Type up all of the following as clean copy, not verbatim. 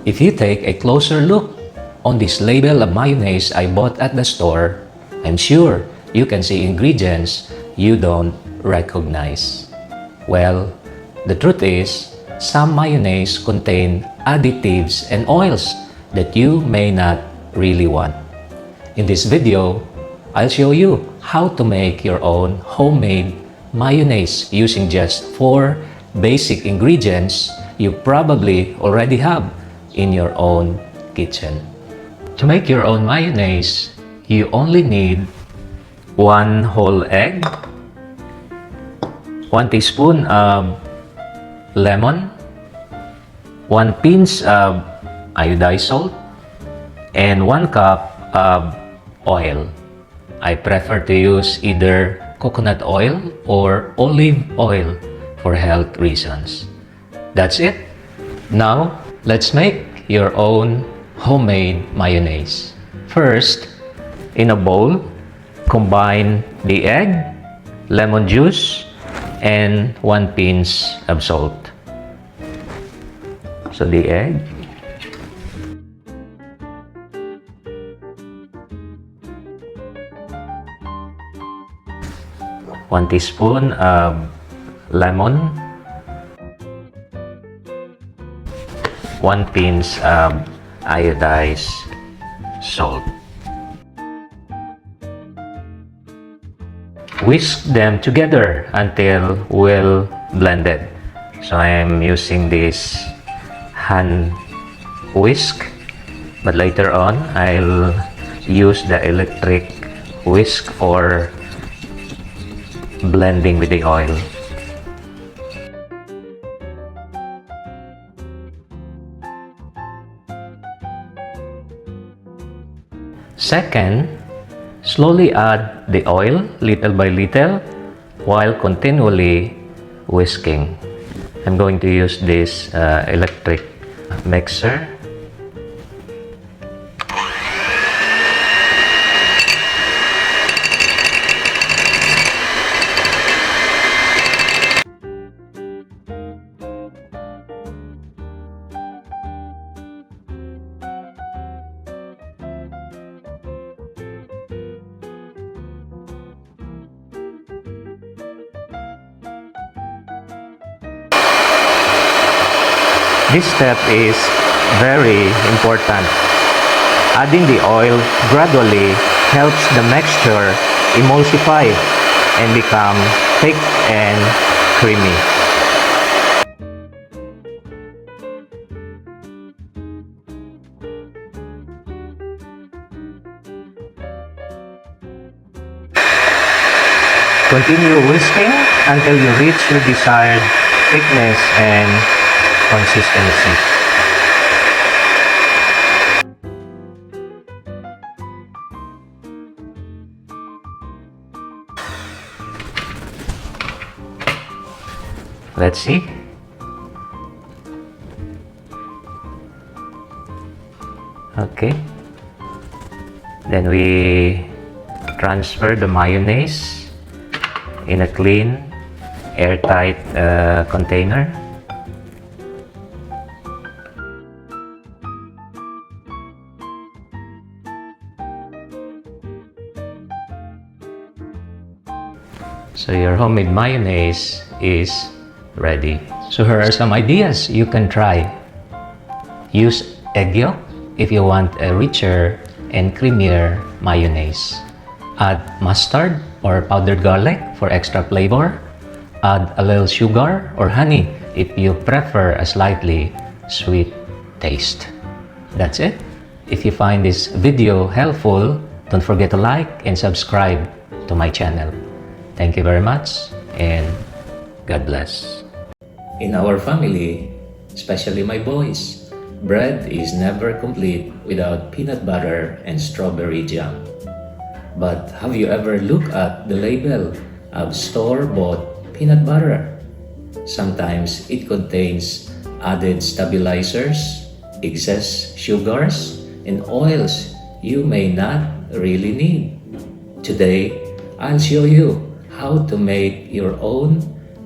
If you take a closer look on this label of mayonnaise I bought at the store, I'm sure you can see ingredients you don't recognize. Well, the truth is, some mayonnaise contain additives and oils that you may not really want. In this video, I'll show you how to make your own homemade mayonnaise using just 4 basic ingredients you probably already have in your own kitchen. To make your own mayonnaise, you only need 1 whole egg, 1 teaspoon of lemon, 1 pinch of iodized salt, and 1 cup of oil. I prefer to use either coconut oil or olive oil for health reasons. That's it. Now, let's make your own homemade mayonnaise. First, in a bowl, combine the egg, lemon juice, and 1 pinch of salt. So the egg, one teaspoon of lemon, 1 pinch of iodized salt. Whisk them together until well blended. So I am using this hand whisk, but later on I'll use the electric whisk for blending with the oil. Second, slowly add the oil little by little while continually whisking. I'm going to use this electric mixer. This step is very important. Adding the oil gradually helps the mixture emulsify and become thick and creamy. Continue whisking until you reach your desired thickness and consistency. Let's see. Okay. Then we transfer the mayonnaise in a clean, airtight container. So your homemade mayonnaise is ready. So here are some ideas you can try. Use egg yolk if you want a richer and creamier mayonnaise. Add mustard or powdered garlic for extra flavor. Add a little sugar or honey if you prefer a slightly sweet taste. That's it. If you find this video helpful, don't forget to like and subscribe to my channel. Thank you very much and God bless. In our family, especially my boys, bread is never complete without peanut butter and strawberry jam. But have you ever looked at the label of store-bought peanut butter? Sometimes it contains added stabilizers, excess sugars, and oils you may not really need. Today, I'll show you how to make your own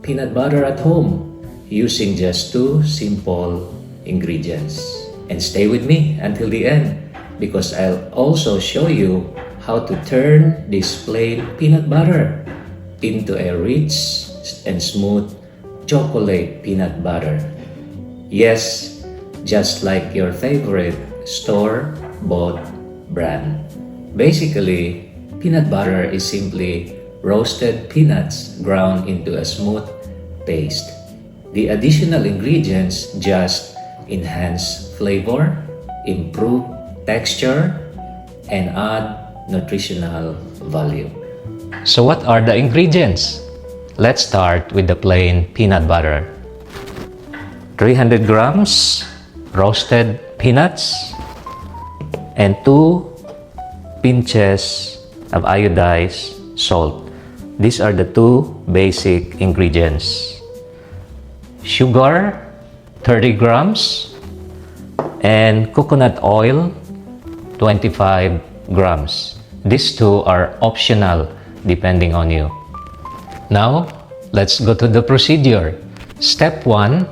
peanut butter at home using just 2 simple ingredients. And stay with me until the end because I'll also show you how to turn this plain peanut butter into a rich and smooth chocolate peanut butter. Yes, just like your favorite store-bought brand. Basically, peanut butter is simply roasted peanuts ground into a smooth paste. The additional ingredients just enhance flavor, improve texture, and add nutritional value. So what are the ingredients? Let's start with the plain peanut butter. 300 grams roasted peanuts and 2 pinches of iodized salt. These are the 2 basic ingredients. Sugar, 30 grams, and coconut oil, 25 grams. These 2 are optional depending on you. Now, let's go to the procedure. Step 1,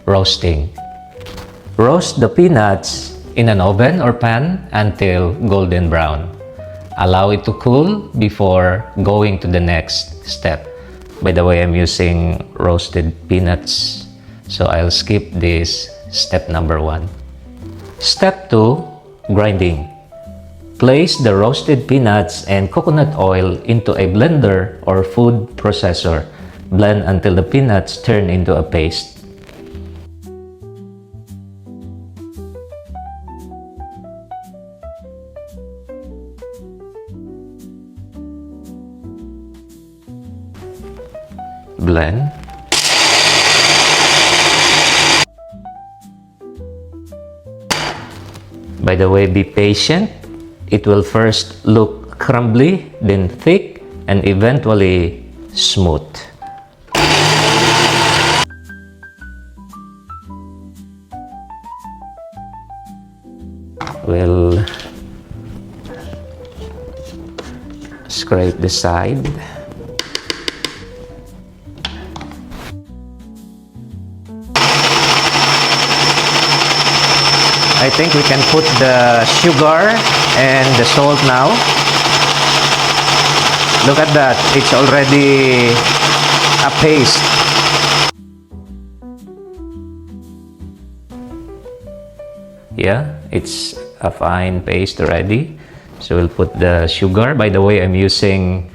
roasting. Roast the peanuts in an oven or pan until golden brown. Allow it to cool before going to the next step. By the way, I'm using roasted peanuts, so I'll skip this step number 1. Step 2, grinding. Place the roasted peanuts and coconut oil into a blender or food processor. Blend until the peanuts turn into a paste. Blend. By the way, be patient. It will first look crumbly, then thick, and eventually smooth. We'll scrape the side. I think we can put the sugar and the salt now. Look at that, it's already a paste. Yeah, it's a fine paste already. So we'll put the sugar. By the way, I'm using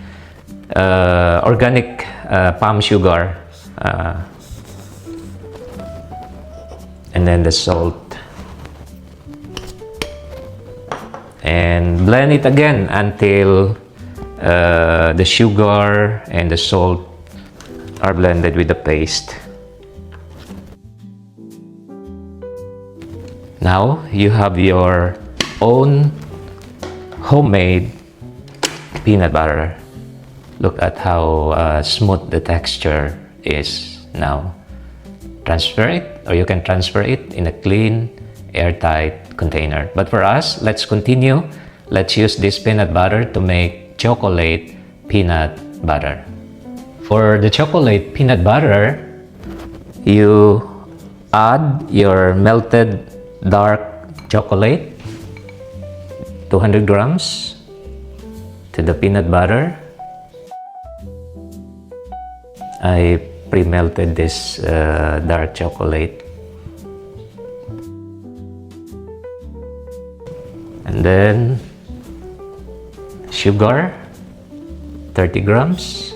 organic palm sugar. And then the salt. And blend it again until the sugar and the salt are blended with the paste. Now you have your own homemade peanut butter. Look at how smooth the texture is now. Transfer it, or you can transfer it in a clean, airtight container. But for us, let's continue. Let's use this peanut butter to make chocolate peanut butter. For the chocolate peanut butter, you add your melted dark chocolate, 200 grams, to the peanut butter. I pre-melted this dark chocolate. And then sugar, 30 grams.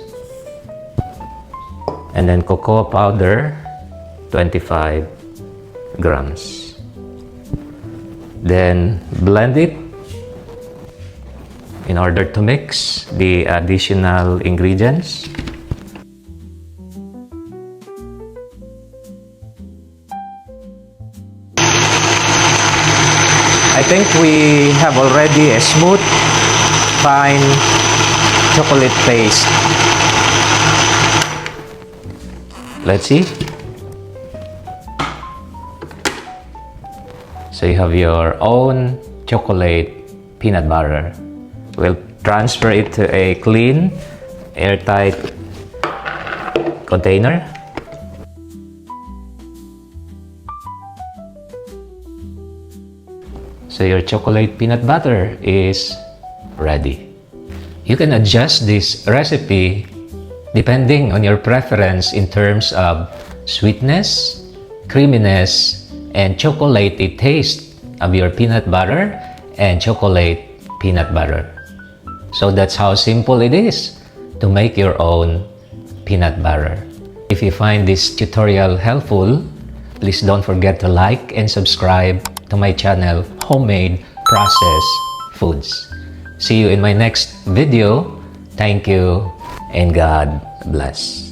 And then cocoa powder, 25 grams. Then blend it in order to mix the additional ingredients. I think we have already a smooth, fine chocolate paste. Let's see. So you have your own chocolate peanut butter. We'll transfer it to a clean, airtight container. So your chocolate peanut butter is ready. You can adjust this recipe depending on your preference in terms of sweetness, creaminess, and chocolatey taste of your peanut butter and chocolate peanut butter. So that's how simple it is to make your own peanut butter. If you find this tutorial helpful, please don't forget to like and subscribe to my channel, Homemade Processed Foods. See you in my next video. Thank you and God bless.